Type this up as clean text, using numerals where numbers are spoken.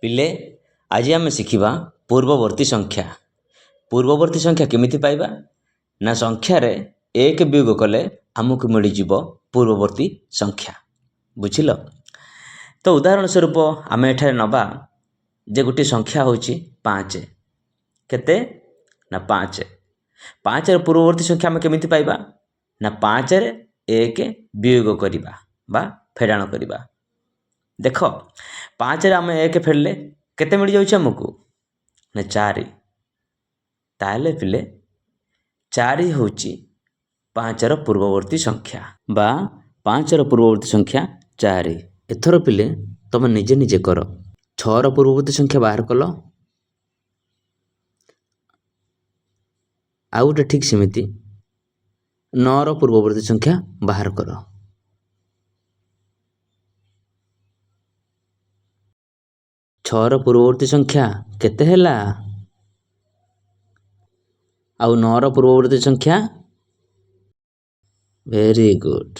ପିଲେ ଆଜି ଆମେ ଶିଖିବା ପୂର୍ବବର୍ତ୍ତୀ ସଂଖ୍ୟା। ପୂର୍ବବର୍ତ୍ତୀ ସଂଖ୍ୟା କେମିତି ପାଇବା? ନା ସଂଖ୍ୟାରେ ଏକ ବିୟୋଗ କଲେ ଆମକୁ ମିଳିଯିବ ପୂର୍ବବର୍ତ୍ତୀ ସଂଖ୍ୟା। ବୁଝିଲ? ତ ଉଦାହରଣ ସ୍ୱରୂପ ଆମେ ଏଠାରେ ନେବା ଯେ ଗୋଟିଏ ସଂଖ୍ୟା ହେଉଛି 5। କେତେ? ନା 5। 5ର ପୂର୍ବବର୍ତ୍ତୀ ସଂଖ୍ୟା ଆମେ କେମିତି ପାଇବା? ନା 5ରେ 1 ବିୟୋଗ କରିବା ବା ଫେଡ଼ାଣ କରିବା। ଦେଖ 5ରେ ଆମେ 1 ଫେଡ଼ିଲେ କେତେ ମିଳିଯାଉଛି ଆମକୁ? ନା 4। ତାହେଲେ ପିଲେ 4 ହେଉଛି 5ର ପୂର୍ବବର୍ତ୍ତୀ ସଂଖ୍ୟା ବା 5ର ପୂର୍ବବର୍ତ୍ତୀ ସଂଖ୍ୟା 4। ଏଥର ପିଲେ ତମେ ନିଜେ ନିଜେ କର। 6ର ପୂର୍ବବର୍ତ୍ତୀ ସଂଖ୍ୟା ବାହାର କଲ। ଆଉ ଗୋଟେ ଠିକ୍ ସେମିତି 9ର ପୂର୍ବବର୍ତ୍ତୀ ସଂଖ୍ୟା ବାହାର କର। ଛଅର ପୂର୍ବବର୍ତ୍ତୀ ସଂଖ୍ୟା କେତେ ହେଲା? ଆଉ 9ର ପୂର୍ବବର୍ତ୍ତୀ ସଂଖ୍ୟା? Very good.